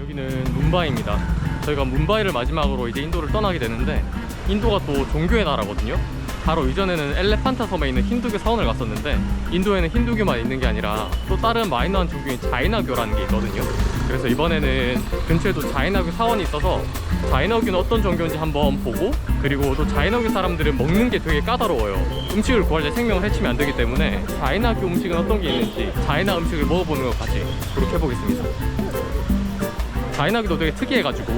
여기는 뭄바이입니다. 저희가 뭄바이를 마지막으로 이제 인도를 떠나게 되는데, 인도가 또 종교의 나라거든요. 바로 이전에는 엘레판타 섬에 있는 힌두교 사원을 갔었는데, 인도에는 힌두교만 있는 게 아니라 또 다른 마이너한 종교인 자이나교라는 게 있거든요. 그래서 이번에는 근처에도 자이나교 사원이 있어서 자이나교는 어떤 종교인지 한번 보고, 그리고 또 자이나교 사람들은 먹는 게 되게 까다로워요. 음식을 구할 때 생명을 해치면 안 되기 때문에 자이나교 음식은 어떤 게 있는지 자이나 음식을 먹어보는 것까지 그렇게 해보겠습니다. 자이나교도 되게 특이해가지고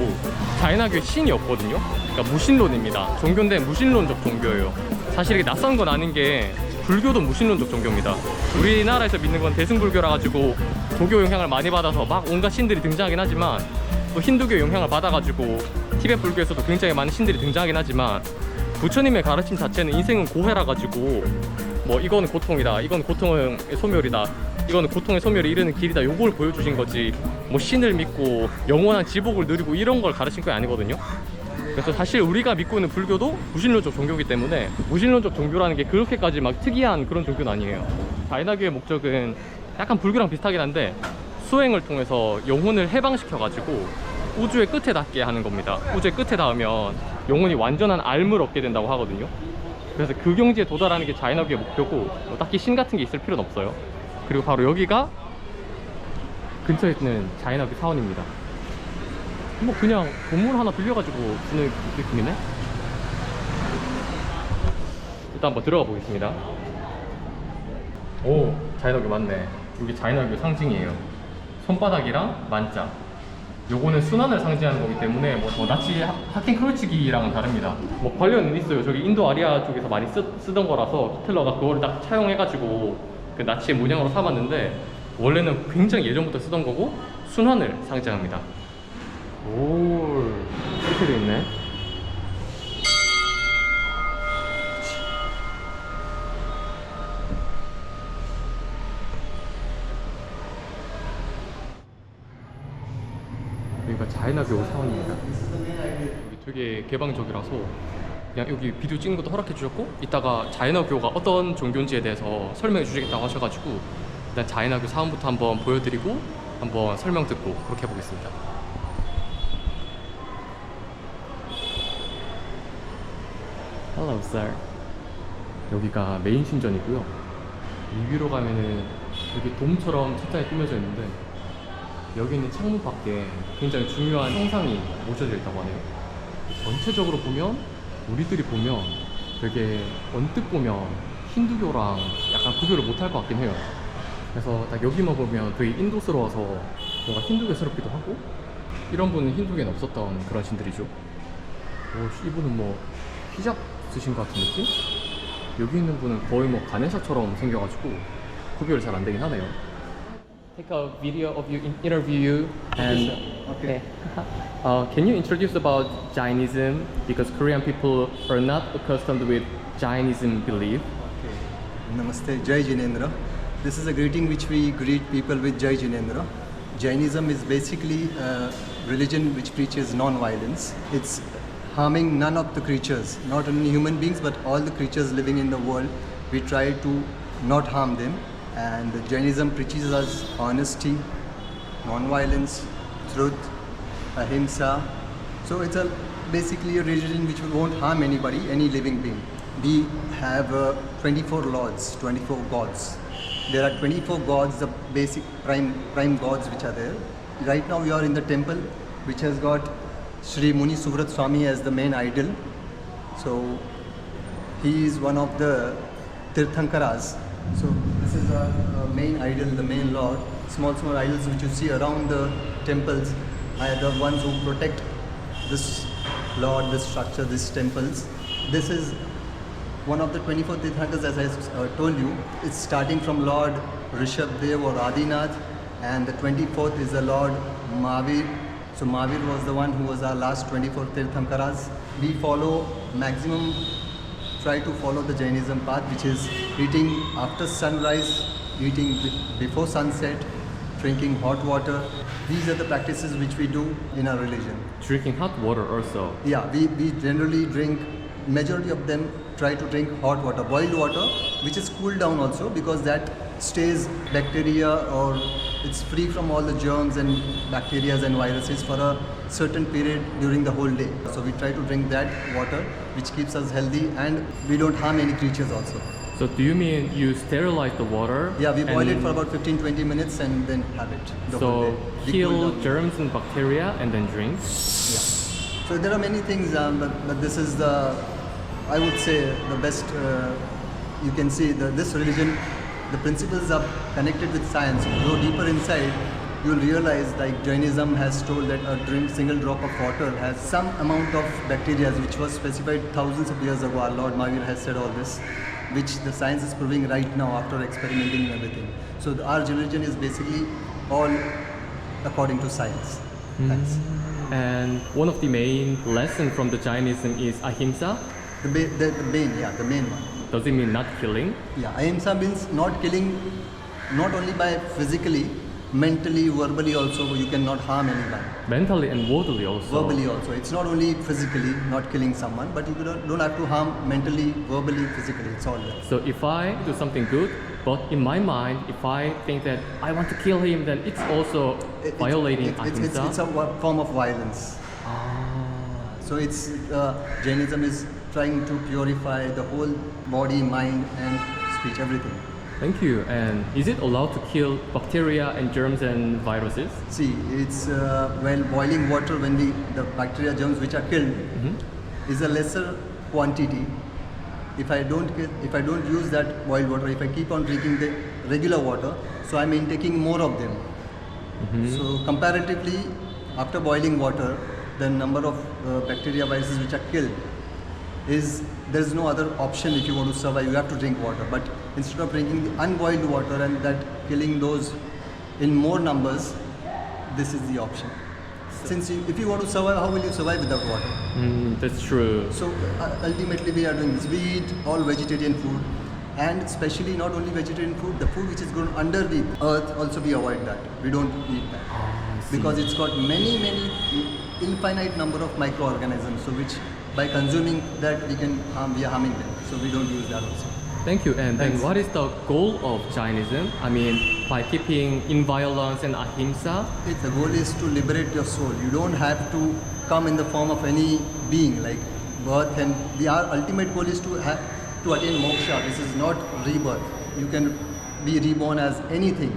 자이나교에 신이 없거든요. 그러니까 무신론입니다. 종교인데 무신론적 종교예요. 사실 이게 낯선 건 아닌 게 불교도 무신론적 종교입니다. 우리나라에서 믿는 건 대승불교라 가지고 조교 영향을 많이 받아서 막 온갖 신들이 등장하긴 하지만, 또 힌두교 영향을 받아가지고 티베트 불교에서도 굉장히 많은 신들이 등장하긴 하지만, 부처님의 가르침 자체는 인생은 고해라 가지고 뭐 이건 고통이다, 이건 고통의 소멸이다, 이거는 고통의 소멸이 이르는 길이다, 요걸 보여주신 거지 뭐 신을 믿고 영원한 지복을 누리고 이런 걸 가르친 게 아니거든요. 그래서 사실 우리가 믿고 있는 불교도 무신론적 종교이기 때문에 무신론적 종교라는 게 그렇게까지 막 특이한 그런 종교는 아니에요. 자이나교의 목적은 약간 불교랑 비슷하긴 한데, 수행을 통해서 영혼을 해방시켜 가지고 우주의 끝에 닿게 하는 겁니다. 우주의 끝에 닿으면 영혼이 완전한 앓을 얻게 된다고 하거든요. 그래서 그 경지에 도달하는 게 자이나교의 목표고, 뭐 딱히 신 같은 게 있을 필요는 없어요. 그리고 바로 여기가 근처에 있는 자이나교 사원입니다. 뭐 그냥 건물 하나 빌려가지고 주는 느낌이네. 일단 한번 들어가 보겠습니다. 오, 자이나교 맞네. 여기 자이나교 상징이에요. 손바닥이랑 만자. 요거는 순환을 상징하는 거기 때문에 뭐 나치 하틴 크루치기랑은 다릅니다. 뭐 관련은 있어요. 저기 인도 아리아 쪽에서 많이 쓰던 거라서 히틀러가 그거를 딱 차용해가지고 그 나치의 문양으로 삼았는데, 원래는 굉장히 예전부터 쓰던 거고 순환을 상징합니다. 오, 이렇게 돼 있네. 여기가 자이나교 사원입니다. 여기 되게 개방적이라서 그냥 여기 비디오 찍는 것도 허락해 주셨고, 이따가 자이나교가 어떤 종교인지에 대해서 설명해 주시겠다고 하셔가지고 일단 자이나교 사원부터 한번 보여드리고 한번 설명 듣고 그렇게 해보겠습니다. Hello, sir. 여기가 메인 신전이고요. 이 위로 가면은 여기 돔처럼 책장이 꾸며져 있는데, 여기 있는 창문 밖에 굉장히 중요한 형상이 모셔져 있다고 하네요. 전체적으로 보면, 우리들이 보면 되게 언뜻 보면 힌두교랑 약간 구별을 못할 것 같긴 해요. 그래서 딱 여기만 보면 되게 인도스러워서 뭔가 힌두교스럽기도 하고, 이런 분은 힌두교에는 없었던 그런 신들이죠. 오, 이분은 뭐 히잡 쓰신 것 같은 느낌? 여기 있는 분은 거의 뭐 가네사처럼 생겨가지고 구별이 잘 안 되긴 하네요. Take a video of you interview you and okay. Can you introduce about Jainism, because Korean people are not accustomed with Jainism belief? Okay. Namaste, Jai Jinendra. This is a greeting which we greet people with Jai Jinendra. Jainism is basically a religion which preaches non-violence. It's harming none of the creatures, not only human beings but all the creatures living in the world. We try to not harm them, and Jainism preaches us honesty, non-violence, truth, ahimsa. So it's basically a religion which won't harm anybody, any living being. We have 24 lords, 24 gods. There are 24 gods, the basic prime gods which are there. Right now we are in the temple which has got Sri Muni Subrat Swami as the main idol. So he is one of the Tirthankaras. So this is our main idol, the main lord. Small idols which you see around the temples are the ones who protect this lord, this structure, these temples. This is one of the 24 Tirthankaras, as I told you. It's starting from Lord Rishabdev or Adinath, and the 24th is the Lord Mahavir. So Mahavir was the one who was our last 24 Tirthankaras. We try to follow the Jainism path, which is eating after sunrise, eating before sunset, drinking hot water. These are the practices which we do in our religion. Drinking hot water also. Yeah, we generally drink, majority of them try to drink hot water, boiled water, which is cooled down also, because that stays bacteria, or it's free from all the germs and bacteria and viruses for a certain period during the whole day. So we try to drink that water, which keeps us healthy, and we don't harm any creatures also. So do you mean you sterilize the water? Yeah, we boil it and for about 15-20 minutes and then have it the whole so day. We cool kill down. germs and bacteria and then drink? Yeah. So there are many things, but this is the, I would say, the best. You can see this religion, the principles are connected with science. If you go deeper inside, you'll realize like Jainism has told that a single drop of water has some amount of bacteria, which was specified thousands of years ago. Our Lord Mahavir has said all this, which the science is proving right now after experimenting and everything. So our religion is basically all according to science. Thanks. And one of the main lessons from the Jainism is ahimsa. The main one. Does it mean not killing? Yeah, ahimsa means not killing, not only by physically, mentally, verbally also. You cannot harm anyone. Mentally and verbally also. Verbally also. It's not only physically not killing someone, but you don't have to harm mentally, verbally, physically. It's all there. So if I do something good, but in my mind, if I think that I want to kill him, then it's also violating ahimsa. It's a form of violence. So it's Jainism is trying to purify the whole body, mind, and speech, everything. Thank you. And is it allowed to kill bacteria and germs and viruses? See, it's well, boiling water when the bacteria, germs which are killed is a lesser quantity. If I don't use that boiled water, if I keep on drinking the regular water, so I'm intaking more of them. So comparatively, after boiling water, the number of bacteria, viruses which are killed there's no other option. If you want to survive, you have to drink water. But instead of drinking the unboiled water and that killing those in more numbers, this is the option. Since if you want to survive, how will you survive without water? That's true. So ultimately we are doing this. We eat all vegetarian food, and especially not only vegetarian food, the food which is grown under the earth also we avoid that. We don't eat that because it's got many infinite number of microorganisms. So which by consuming that we are harming them. So we don't use that also. Thank you. And then Thanks. what is the goal of Jainism? I mean, by keeping inviolence and ahimsa? The goal is to liberate your soul. You don't have to come in the form of any being like birth, and our ultimate goal is to attain moksha. This is not rebirth. You can be reborn as anything,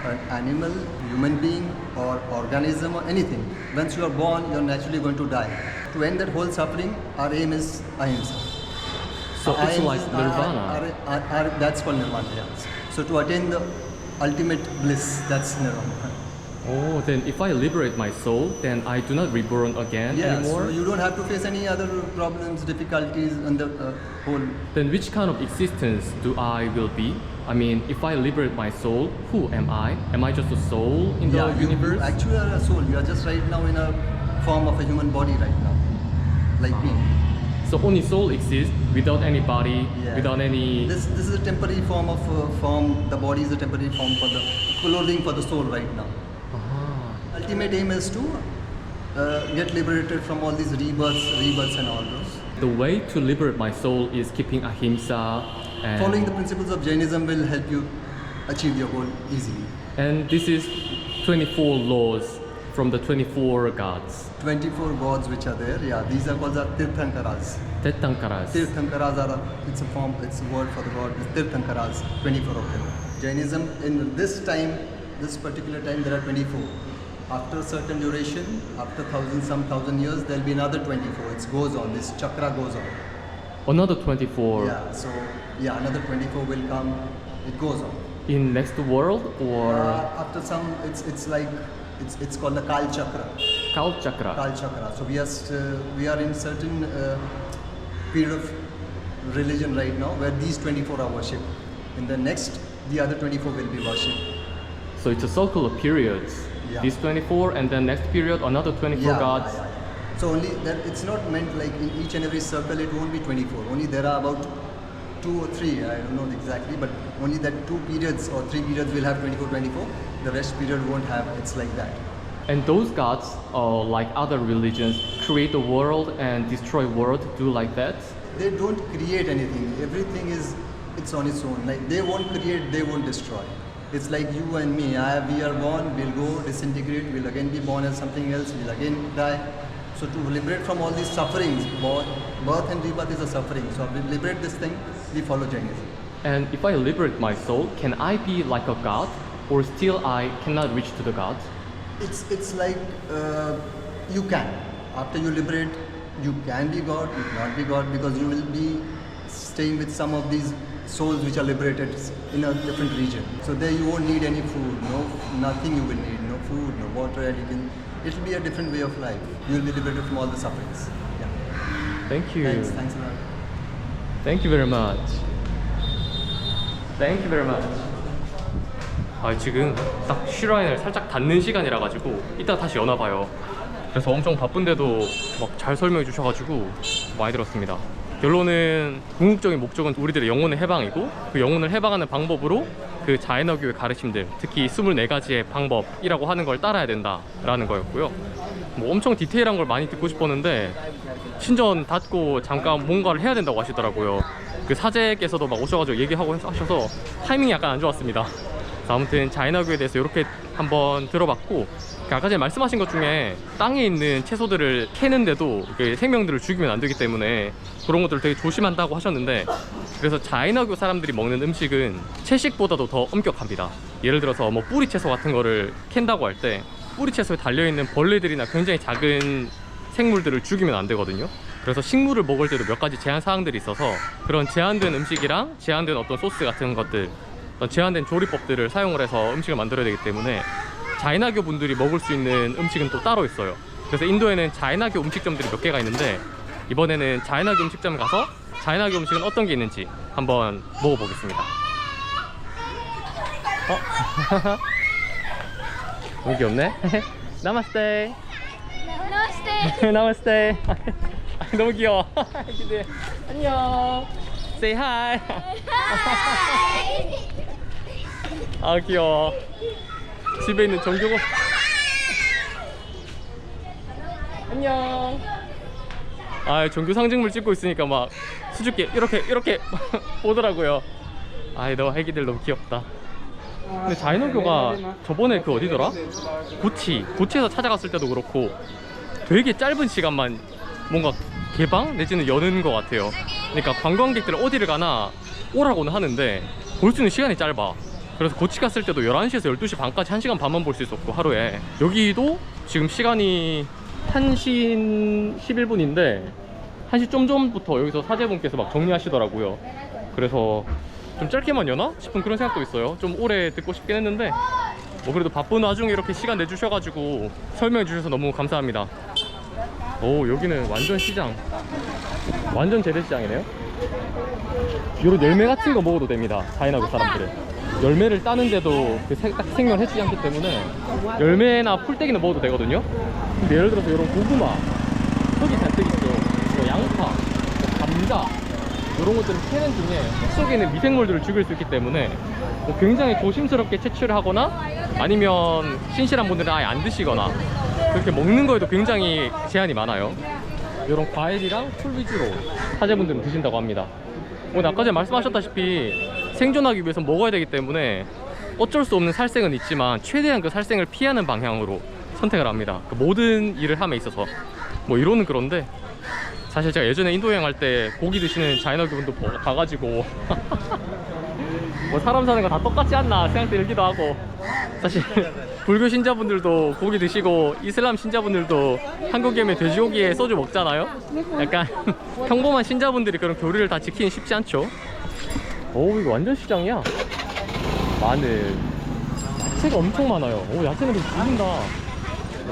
an animal, human being, or organism, or anything. Once you are born, you are naturally going to die. To end that whole suffering, our aim is ahimsa. So it's like nirvana. That's called nirvana. Yes. So to attain the ultimate bliss, that's nirvana. Oh, then if I liberate my soul, then I do not reborn again anymore? So you don't have to face any other problems, difficulties, and the whole. Then which kind of existence do I will be? I mean, if I liberate my soul, who am I? Am I just a soul in the universe? You actually are a soul. You are just right now in a form of a human body right now, like me. So only soul exists without any body, Yeah. without any... This is a temporary form of form. The body is a temporary form for the clothing for the soul right now. Ultimate aim is to get liberated from all these rebirths and all those. The way to liberate my soul is keeping ahimsa and... Following the principles of Jainism will help you achieve your goal easily. And this is 24 laws from the 24 gods. 24 gods which are there, yeah, these are called the Tirthankaras. Tirthankaras. Tirthankaras it's a word for the god, Tirthankaras, 24 of them. Jainism, in this particular time, there are 24. After a certain duration, after some thousand years, there will be another 24. It goes on, this chakra goes on. Another 24 Yeah, so, another 24 will come, it goes on. in next world or After some, it's called the Kal Chakra. Kal Chakra? Kal Chakra. So we are in certain period of religion right now where these 24 are worshipped. In the next, the other 24 will be worshipped. So it's a circle of periods. Yeah. This 24 and then next period another 24 gods. So only that it's not meant like in each and every circle it won't be 24. Only there are about 2 or 3, I don't know exactly, but only that 2 periods or 3 periods will have 24. The rest period won't have. It's like that. And those gods, like other religions, create the world and destroy world, do like that? They don't create anything. Everything is it's on its own. Like they won't create, they won't destroy. It's like you and me. We are born, we'll go disintegrate, we'll again be born as something else, we'll again die. So to liberate from all these sufferings, birth and rebirth is a suffering. So we liberate this thing, we follow Jainism. And if I liberate my soul, can I be like a god? Or still I cannot reach to the god? It's like you can. After you liberate, you can be God, you cannot be God, because you will be staying with some of these souls which are liberated in a different region. So there you won't need any food, nothing you will need, no food, no water, and it will be a different way of life. You will be liberated from all the sufferings. Yeah. Thank you. Thanks a lot. Thank you very much. Thank you very much. 아, 지금 딱 슈라인을 살짝 닫는 시간이라 가지고 이따 다시 여나 봐요. 그래서 엄청 바쁜데도 막 잘 설명해 주셔가지고 많이 들었습니다. 결론은 궁극적인 목적은 우리들의 영혼의 해방이고, 그 영혼을 해방하는 방법으로 그 자애너교의 가르침들, 특히 24가지의 방법이라고 하는 걸 따라야 된다라는 거였고요. 뭐 엄청 디테일한 걸 많이 듣고 싶었는데 신전 닫고 잠깐 뭔가를 해야 된다고 하시더라고요. 그 사제께서도 막 오셔가지고 얘기하고 하셔서 타이밍이 약간 안 좋았습니다. 그래서 아무튼 자애너교에 대해서 이렇게 한번 들어봤고, 아까 전에 말씀하신 것 중에 땅에 있는 채소들을 캐는데도 생명들을 죽이면 안 되기 때문에 그런 것들을 되게 조심한다고 하셨는데, 그래서 자애너교 사람들이 먹는 음식은 채식보다도 더 엄격합니다. 예를 들어서 뭐 뿌리 채소 같은 거를 캔다고 할 때 뿌리 채소에 달려있는 벌레들이나 굉장히 작은 생물들을 죽이면 안 되거든요. 그래서 식물을 먹을 때도 몇 가지 제한 사항들이 있어서 그런 제한된 음식이랑 제한된 어떤 소스 같은 것들, 어떤 제한된 조리법들을 사용을 해서 음식을 만들어야 되기 때문에 자애나교 분들이 먹을 수 있는 음식은 또 따로 있어요. 그래서 인도에는 자애나교 음식점들이 몇 개가 있는데, 이번에는 자애나교 음식점에 가서 자애나교 음식은 어떤 게 있는지 한번 먹어보겠습니다. 너무 귀엽네. 나마스테. Namaste. 나마스테. 너무 귀여워. 애기들. 안녕. Say hi. 아, 귀여워. 집에 있는 정규고. 안녕. 아, 정규 상징물 찍고 있으니까 막 수줍게 이렇게 보더라고요. 아이, 너 애기들 너무 귀엽다. 근데 자애너교가 저번에 그 어디더라? 고치에서 찾아갔을 때도 그렇고 되게 짧은 시간만 뭔가 개방 내지는 여는 것 같아요. 그러니까 관광객들 어디를 가나 오라고는 하는데 볼 수 있는 시간이 짧아. 그래서 고치 갔을 때도 11시에서 12시 반까지 1시간 반만 볼 수 있었고, 하루에. 여기도 지금 시간이 1시 11분인데 1시 좀 전부터 여기서 사제분께서 막 정리하시더라고요. 그래서 좀 짧게만 여나 싶은 그런 생각도 있어요. 좀 오래 듣고 싶긴 했는데 뭐 그래도 바쁜 와중에 이렇게 시간 내주셔가지고 설명해 주셔서 너무 감사합니다. 오, 여기는 완전 시장, 완전 재래시장이네요. 이런 열매 같은 거 먹어도 됩니다. 자애나교 사람들은 열매를 따는데도 딱 생명해주지 않기 때문에 열매나 풀떼기는 먹어도 되거든요. 근데 예를 들어서 이런 고구마, 흙이 잔뜩 있어, 뭐 양파, 뭐 감자, 이런 것들을 캐는 중에 흙 속에 있는 미생물들을 죽일 수 있기 때문에 뭐 굉장히 조심스럽게 채취를 하거나, 아니면 신실한 분들은 아예 안 드시거나, 그렇게 먹는 거에도 굉장히 제한이 많아요. 이런 과일이랑 풀 위주로 사제분들은 드신다고 합니다. 오늘 아까 전에 말씀하셨다시피 생존하기 위해서 먹어야 되기 때문에 어쩔 수 없는 살생은 있지만 최대한 그 살생을 피하는 방향으로 선택을 합니다. 그 모든 일을 함에 있어서. 뭐 이론은 그런데 사실 제가 예전에 인도 여행할 때 고기 드시는 자애너교 분도 봐가지고 뭐 사람 사는 거 다 똑같지 않나 생각 들기도 하고, 사실 불교 신자분들도 고기 드시고 이슬람 신자분들도 한국에 오면 돼지고기에 소주 먹잖아요. 약간 평범한 신자분들이 그런 교리를 다 지키긴 쉽지 않죠. 오, 이거 완전 시장이야. 마늘, 야채가 엄청 많아요. 오, 야채는 좀 죽인다.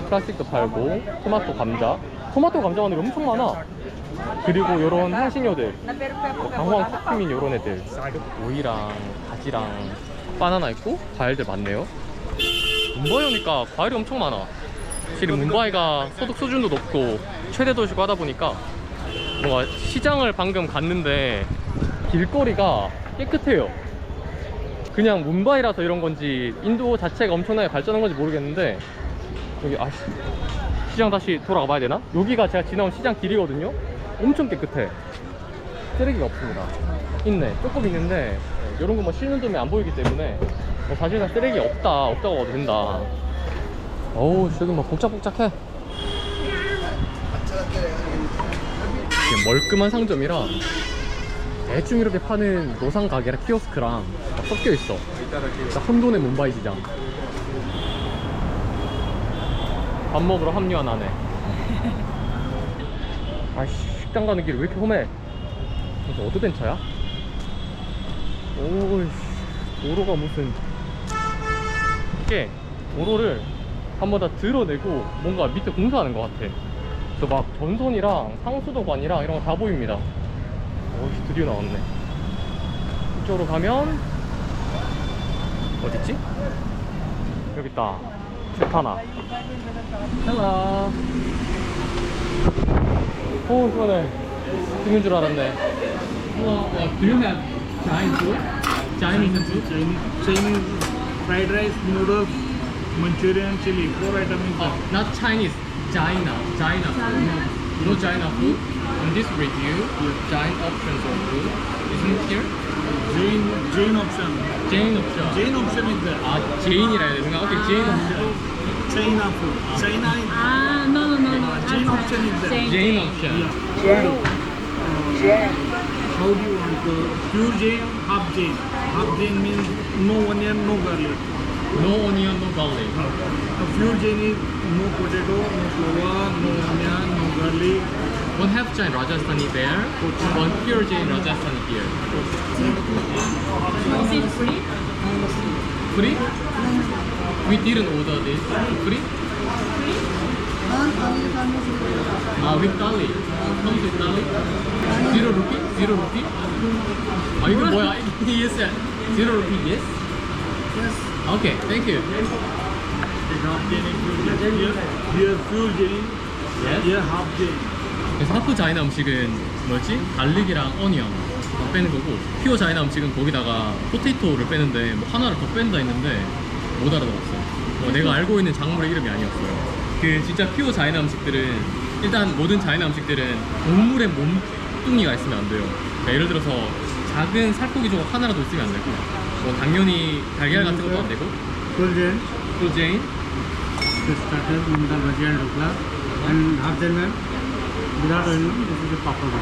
플라스틱도 팔고, 토마토, 감자. 토마토, 감자 마늘이 엄청 많아. 그리고 요런 향신료들, 뭐 강황, 쿠민 요런 애들, 오이랑 가지랑 바나나 있고 과일들 많네요. 뭄바이 오니까 과일이 엄청 많아. 확실히 뭄바이가 소득 수준도 높고 최대 도시고 하다 보니까 뭔가 시장을 방금 갔는데 길거리가 깨끗해요. 그냥 뭄바이라서 이런 건지 인도 자체가 엄청나게 발전한 건지 모르겠는데, 여기 시장 다시 돌아가 봐야 되나? 여기가 제가 지나온 시장 길이거든요. 엄청 깨끗해. 쓰레기가 없습니다. 있네. 조금 있는데 이런 거 뭐 씻는 돈이 안 보이기 때문에 뭐 사실상 쓰레기 없다고 봐도 된다. 어우, 지금 막 복작복작해. 이게 멀끔한 상점이라 대충 이렇게 파는 노상 가게랑 키오스크랑 막 섞여 있어. 혼돈의 문바이 시장. 밥 먹으러 합류한 아내. 아이씨, 식당 가는 길이 왜 이렇게 험해? 무슨 어드벤처야? 오이씨, 도로가 무슨. 이게 도로를 한번 다 드러내고 뭔가 밑에 공사하는 것 같아. 그래서 막 전선이랑 상수도관이랑 이런 거 다 보입니다. 오이씨, 드디어 나왔네. 이쪽으로 가면 어딨지? 여기 있다. 제타나. 헬로. 오, 그러네. 죽는 줄 알았네. Do you have Chinese food? Chinese food? Chinese fried rice, noodles, Manchurian, chili, 4 items in Oh, not Chinese. China. China food. No China food. In this review, China options of food. Isn't it here? Jain option. Jain option. Jain option is there. 아, 제인이라 해야 되는가? 오케이, 제인 option. China food. China is Ah, no. Jain option is there. 제인 option. How do you want pure Jain, half Jain? Half Jain means no onion, no garlic. No onion, no garlic. A pure Jain is no potato, no flour, no onion, no garlic. One half Jain Rajasthani there, one pure Jain Rajasthani here. Is it free? Free? We didn't order this. Free? With garlic. Comes with garlic. 0 rupee? 0 rupee? 아, 이거 뭐야? Yes. 0 rupee, yes? Yes. Okay, thank you. Half Jain is pure Jain. Here pure Jain. Yes. Here half Jain. 그래서 하프 자이나 음식은 뭐지? 갈릭이랑 어니언 빼는 거고, 퓨어 자이나 음식은 거기다가 포테이토를 빼는데 뭐 하나를 더 뺀다 했는데 못 알아들었어. 내가 알고 있는 작물의 이름이 아니었어요. 그 진짜 퓨어 자이나 음식들은, 일단 모든 자이나 음식들은 동물의 몸뚱이가 있으면 안 돼요. 그러니까 예를 들어서 작은 살코기 조각 하나라도 있으면 안 되고, 뭐 당연히 달걀 같은 것도 안 되고. Full Jain. 프로제인, This starter in the bhaji and dhokla. And half Jain man, without onion, this is the papad.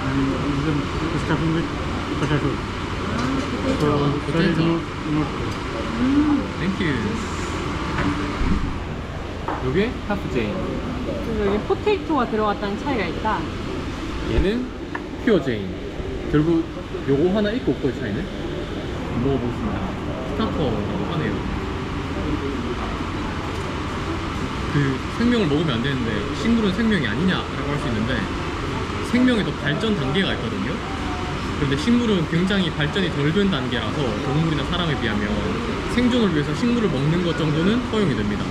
And this is the stuffing with potato. So, there is not 땡큐. 요게 하프제인. 그래서 여기 포테이토가 들어갔다는 차이가 있다. 얘는 퓨어제인. 결국 요거 하나 있고 없고의 차이는 먹어보겠습니다. 스타터라고 하네요. 그 생명을 먹으면 안 되는데 식물은 생명이 아니냐라고 할 수 있는데, 생명에도 발전 단계가 있거든요. 그런데 식물은 굉장히 발전이 덜 된 단계라서 동물이나 사람에 비하면 생존을 위해서 식물을 먹는 것 정도는 허용이 됩니다.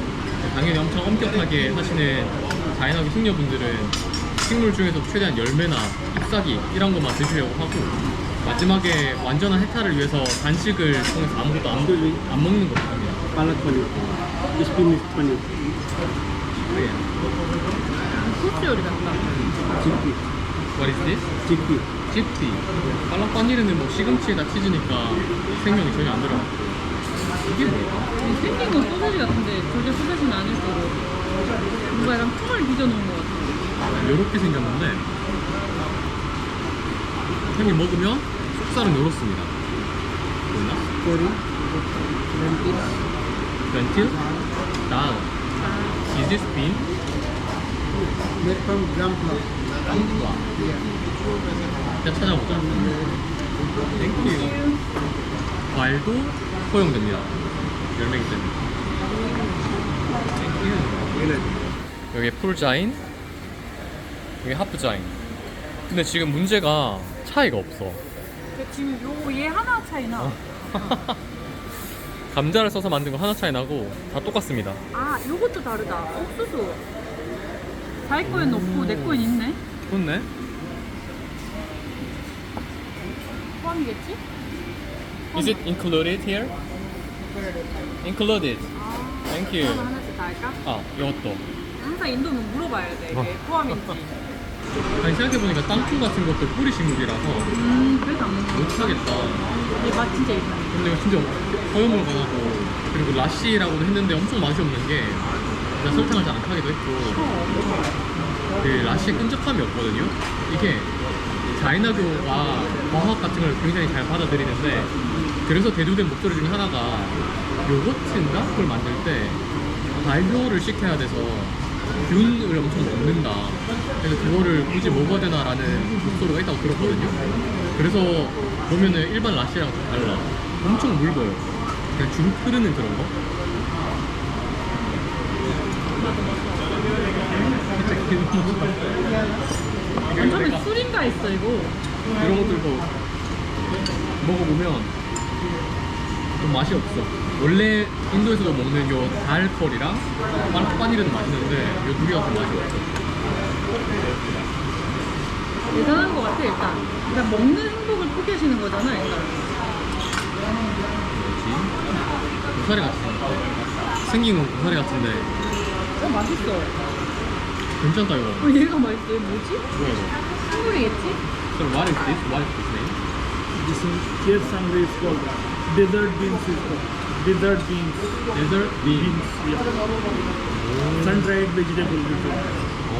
당연히 엄청 엄격하게 하시는 자연학의 숙녀분들은 식물 중에서 최대한 열매나 잎사귀 이런 것만 드시려고 하고, 마지막에 완전한 해탈을 위해서 단식을 통해서 아무것도 안 먹는 것도 합니다. palak paneer. Spinach paneer. 소스 요리 같다. Chickpea. What is this? Chickpea. 집티. 빨락빠니르는 뭐 시금치에다 치즈니까 생명이 전혀 안 들어. 이게 뭐야? 생긴 건 소세지 같은데 저게 소세지는 아닐 거고 뭔가 약간 콩을 빚어놓은 것 같아. 요렇게 생겼는데 형이 먹으면 속살은 요렇습니다. 보이나? Curry. 렌틸? 다al. Is this bean? Made from gram flour. 깜플라. 일단 찾아보자. 땡큐. 과일도 허용됩니다. 열매기 때문에. 땡큐. 여기 풀자인, 여기 하프자인. 근데 지금 문제가 차이가 없어. 지금 요거 얘 하나 차이나. 감자를 써서 만든 거 하나 차이 나고 다 똑같습니다. 아 요것도 다르다. 옥수수. 자기 거엔 없고 내 거엔 있네. 좋네. 포함이겠지? Is it included here? Included. Thank you. 그럼 하나씩 다 할까? 아, 이것도. 항상 인도는 물어봐야 돼. 이게 포함인지. 아니 생각해보니까 땅콩 같은 것도 뿌리 식물이라서 그래서 안 먹는 거. 못하겠다. 이맛 진짜 이상해. 근데 이거 진짜 허여멀건하고, 그리고 라시라고도 했는데 엄청 맛이 없는 게 일단 설탕을 잘 안 타기도 했고, 그 라시의 끈적함이 없거든요. 이게 자이나교가 과학 같은 걸 굉장히 잘 받아들이는데, 그래서 대두된 목소리 중에 하나가 요거트인가? 그걸 만들 때 발효를 시켜야 돼서 균을 엄청 먹는다. 그래서 그거를 굳이 먹어야 되나라는 목소리가 있다고 들었거든요. 그래서 보면은 일반 라시랑 좀 달라. 엄청 묽어요. 그냥 줄 흐르는 그런 거. 완전히 술인가 했어 이거. 이런 것들도 먹어보면 좀 맛이 없어. 원래 인도에서도 먹는 요 달컬이랑 빠니르는 맛있는데 요 두 개가 좀 맛이 없어. 대단한 것 같아 일단. 일단 먹는 행복을 포기하시는 거잖아 일단. 뭐지? 고사리 같이 생겼다. 생긴 건 고사리 같은데 맛있어. 괜찮다 이거. 얘가 맛있어. 얘 뭐지? 뭐야 이거? 한국이겠지? So what is this? What is this name? This is here sangri is called desert beans is called desert beans. Desert bean. Beans, yeah. Sun dried vegetable. 오.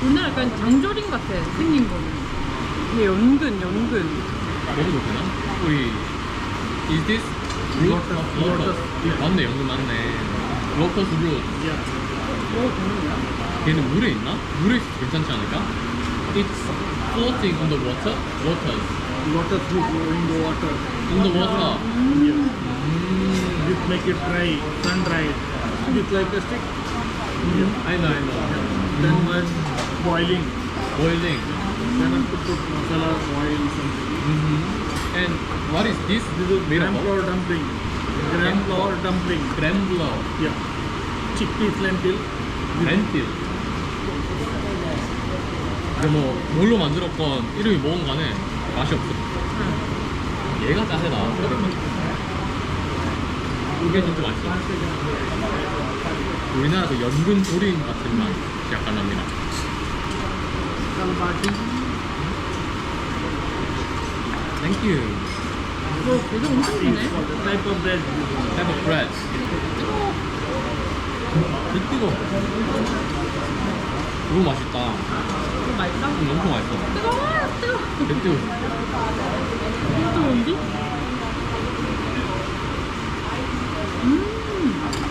오늘 약간 장조림 같아 생긴 거는. 근데 연근. 먹어도 되나? 우리 is this root of lotus? 맞네, 연근 맞네. lotus root. Yeah. 먹어도 되는 거야? 걔는 물에 있나? 물에 있어도 괜찮지 않을까? It's floating on the water. Lotus. Lotus root in the water. In the water. Yeah. This make it dry, sun dried. It's like a stick. Yeah. I know. Then when boiling, Boiling. then have to put masala, oil, something. And what is this? This is made gram of? flour dumpling. Gram flour dumpling. Gram flour. Yeah. Chickpeas lentil. 렌틸. 근데 뭐 뭘로 만들었건 이름이 뭐건 간에 맛이 없어. 얘가 짜세다. 이게 진짜 맛있어. 우리나라 그 연근 조림 같은 맛이 약간 납니다. 땡큐. 이거 되게 엄청 크네. Type of bread. Have a bread. 뜨거워. 너무 맛있다. 이거 맛있다? 엄청 맛있어. 뜨거워. 뜨거워. 뜨거운데?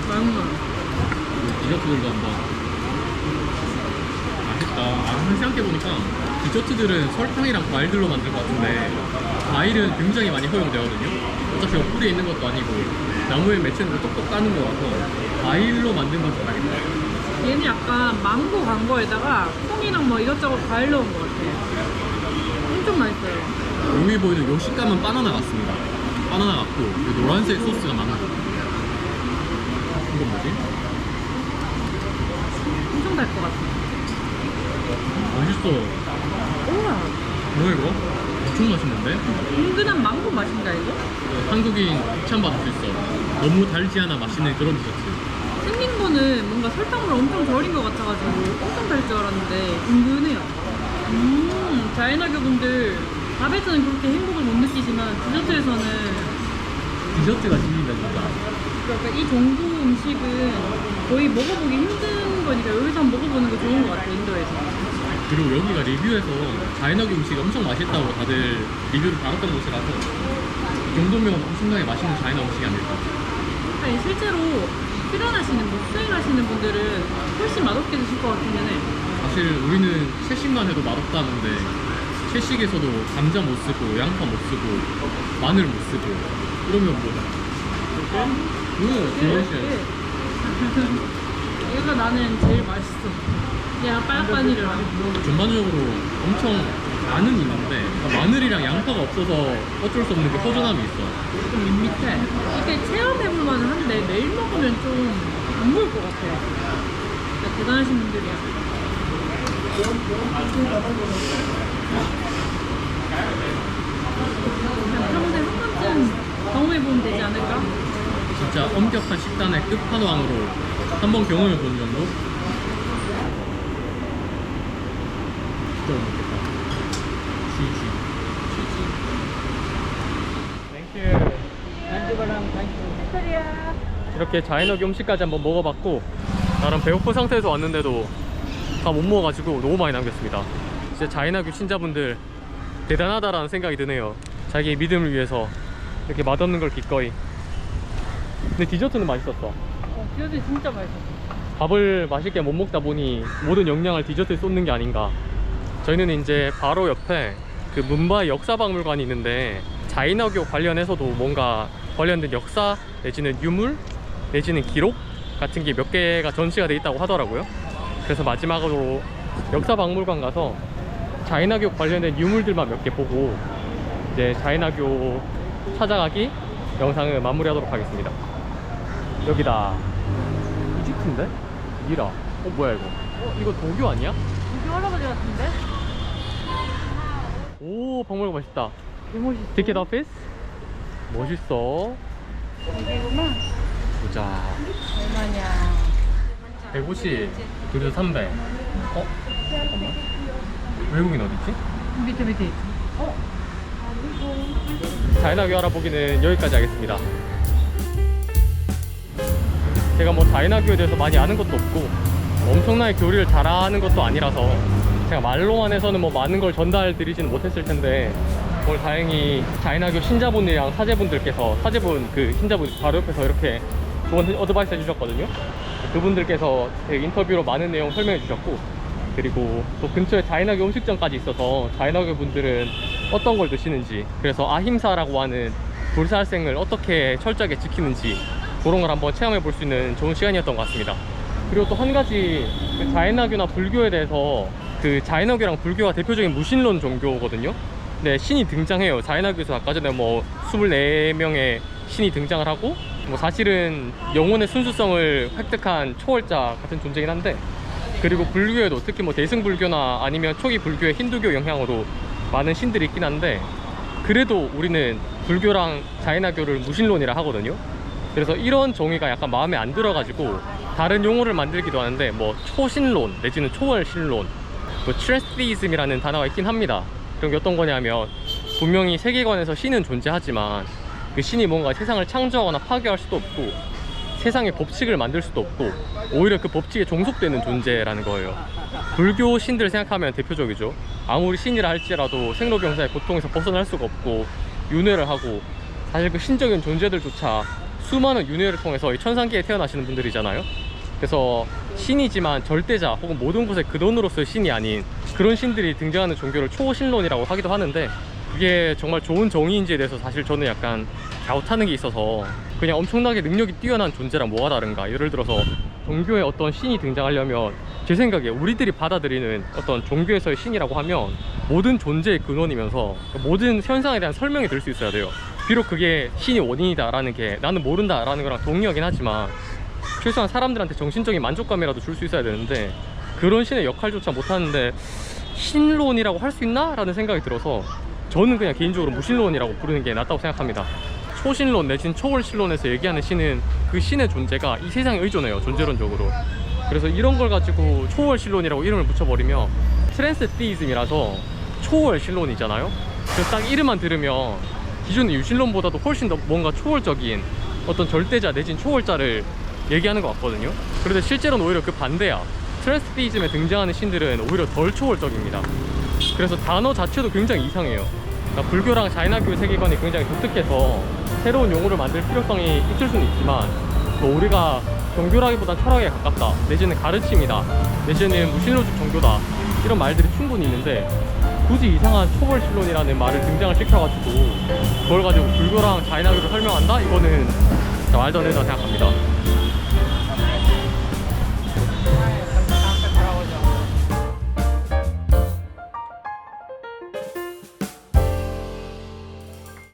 맛있네. 디저트들도 한번. 맛있다. 아, 생각해보니까 디저트들은 설탕이랑 과일들로 만들 것 같은데 과일은 굉장히 많이 허용되거든요. 어차피 뿌리에 있는 것도 아니고 나무에 맺히는 거 똑똑 까는 거라서 과일로 만든 건 잘하겠다. 얘는 약간 망고 간 거에다가 콩이랑 뭐 이것저것 과일 넣은 것 같아. 엄청 맛있어요. 여기 보이는 요 식감은 바나나 같습니다. 바나나 같고 이 노란색 소스가 많아. 이건 뭐지? 엄청 달 것 같아. 맛있어. 우와. 뭐야 이거? 엄청 맛있는데? 은근한 망고 맛인가 이거? 한국인 칭찬받을 수 있어. 너무 달지 않아 맛있는 그런 디저트. 생긴 거는 뭔가 설탕물 엄청 절인 것 같아가지고 엄청 달 줄 알았는데 은근해요. 자이나교 분들 밥에서는 그렇게 행복을 못 느끼지만 디저트에서는 디저트가 진리다 진짜. 그러니까 이 정도 음식은 거의 먹어보기 힘든 거니까 여기서 한번 먹어보는 거 좋은 것 같아 인도에서. 그리고 여기가 리뷰에서 자이나교 음식이 엄청 맛있다고 다들 리뷰를 달았던 곳이라서 이 정도면 엄청나게 맛있는 자이나 음식이 아닐까. 아니 실제로 출연하시는 수행하시는 분들은 훨씬 맛없게 드실 것 같기는 해. 사실 우리는 채식만 해도 맛없다는데 채식에서도 감자 못 쓰고 양파 못 쓰고 마늘 못 쓰고 이러면 뭐 delicious. 얘가 나는 제일 맛있어. 얘가 빨간이랑. 전반적으로 엄청 많은 있는데 그러니까 마늘이랑 양파가 없어서 어쩔 수 없는 게 허전함이 있어. 좀 밋밋해. 이게 체험해볼 만은 한데 매일 먹으면 좀 안 먹을 것 같아. 진짜 대단하신 분들이야. 그냥 평생 한 번쯤 경험해보면 되지 않을까? 진짜 엄격한 식단의 끝판왕으로 한번 경험해 보는 정도? 진짜 못 먹겠다. 땡큐. 이렇게 자이너기 음식까지 한번 먹어봤고, 나름 배고픈 상태에서 왔는데도 다 못 먹어가지고 너무 많이 남겼습니다. 진짜 자이나교 신자분들 대단하다라는 생각이 드네요. 자기의 믿음을 위해서 이렇게 맛없는 걸 기꺼이. 근데 디저트는 맛있었어. 디저트 진짜 맛있었어. 밥을 맛있게 못 먹다 보니 모든 영양을 디저트에 쏟는 게 아닌가. 저희는 이제 바로 옆에 그 문바이 역사박물관이 있는데, 자이나교 관련해서도 뭔가 관련된 역사 내지는 유물 내지는 기록 같은 게 몇 개가 전시가 돼 있다고 하더라고요. 그래서 마지막으로 역사박물관 가서 자이나교 관련된 유물들만 몇 개 보고 이제 자이나교 찾아가기 영상을 마무리하도록 하겠습니다. 여기다. 이집트인데? 미라. 뭐야 이거? 이거 도교 아니야? 여기 할아버지 같은데? 오, 박물관 맛있다. 개멋있어. 티켓 오피스? 멋있어. 여기구나. 보자. 얼마냐. 150, 둘이서 300. 외국인 어딨지? 밑에. 자이나교 알아보기는 여기까지 하겠습니다. 제가 뭐 자이나교에 대해서 많이 아는 것도 없고 엄청나게 교리를 잘하는 것도 아니라서 제가 말로만 해서는 뭐 많은 걸 전달 드리지는 못했을 텐데, 오늘 다행히 자이나교 신자분이랑 사제분들께서, 사제분 그 신자분 바로 옆에서 이렇게 좋은 어드바이스 해주셨거든요. 그분들께서 되게 인터뷰로 많은 내용 설명해 주셨고, 그리고 또 근처에 자이나교 음식점까지 있어서 자이나교 분들은 어떤 걸 드시는지, 그래서 아힘사라고 하는 불살생을 어떻게 철저하게 지키는지 그런 걸 한번 체험해 볼 수 있는 좋은 시간이었던 것 같습니다. 그리고 또 한 가지, 그 자이나교나 불교에 대해서, 그 자이나교랑 불교가 대표적인 무신론 종교거든요. 네, 신이 등장해요. 자이나교에서 아까 전에 뭐 24명의 신이 등장을 하고, 뭐 사실은 영혼의 순수성을 획득한 초월자 같은 존재긴 한데, 그리고 불교에도 특히 뭐 대승불교나 아니면 초기 불교의 힌두교 영향으로 많은 신들이 있긴 한데, 그래도 우리는 불교랑 자이나교를 무신론이라 하거든요. 그래서 이런 정의가 약간 마음에 안 들어가지고 다른 용어를 만들기도 하는데, 뭐 초신론 내지는 초월신론, 뭐 트랜스디즘이라는 단어가 있긴 합니다. 그런 게 어떤 거냐면, 분명히 세계관에서 신은 존재하지만 그 신이 뭔가 세상을 창조하거나 파괴할 수도 없고 세상의 법칙을 만들 수도 없고 오히려 그 법칙에 종속되는 존재라는 거예요. 불교 신들 생각하면 대표적이죠. 아무리 신이라 할지라도 생로병사의 고통에서 벗어날 수가 없고 윤회를 하고, 사실 그 신적인 존재들조차 수많은 윤회를 통해서 이 천상계에 태어나시는 분들이잖아요. 그래서 신이지만 절대자 혹은 모든 곳의 근원으로서의 신이 아닌 그런 신들이 등장하는 종교를 초신론이라고 하기도 하는데, 그게 정말 좋은 정의인지에 대해서 사실 저는 약간 갸웃하는 게 있어서, 그냥 엄청나게 능력이 뛰어난 존재랑 뭐가 다른가. 예를 들어서 종교에 어떤 신이 등장하려면 제 생각에 우리들이 받아들이는 어떤 종교에서의 신이라고 하면 모든 존재의 근원이면서 모든 현상에 대한 설명이 될 수 있어야 돼요. 비록 그게 신이 원인이다 라는 게 나는 모른다 라는 거랑 동의하긴 하지만 최소한 사람들한테 정신적인 만족감이라도 줄 수 있어야 되는데, 그런 신의 역할조차 못하는데 신론이라고 할 수 있나? 라는 생각이 들어서 저는 그냥 개인적으로 무신론이라고 부르는 게 낫다고 생각합니다. 초신론 내지는 초월신론에서 얘기하는 신은 그 신의 존재가 이 세상에 의존해요, 존재론적으로. 그래서 이런 걸 가지고 초월신론이라고 이름을 붙여버리면 트랜스디즘이라서 초월신론이잖아요. 그래서 딱 이름만 들으면 기존의 유신론보다도 훨씬 더 뭔가 초월적인 어떤 절대자 내지는 초월자를 얘기하는 것 같거든요. 그런데 실제로는 오히려 그 반대야. 트랜스디즘에 등장하는 신들은 오히려 덜 초월적입니다. 그래서 단어 자체도 굉장히 이상해요. 그러니까 불교랑 자이나교의 세계관이 굉장히 독특해서 새로운 용어를 만들 필요성이 있을 수는 있지만, 뭐 우리가 종교라기보단 철학에 가깝다 내지는 가르침이다 내지는 무신론적 종교다 이런 말들이 충분히 있는데, 굳이 이상한 초월신론이라는 말을 등장을 시켜가지고 그걸 가지고 불교랑 자이나교를 설명한다? 이거는 말도 안 된다고 생각합니다.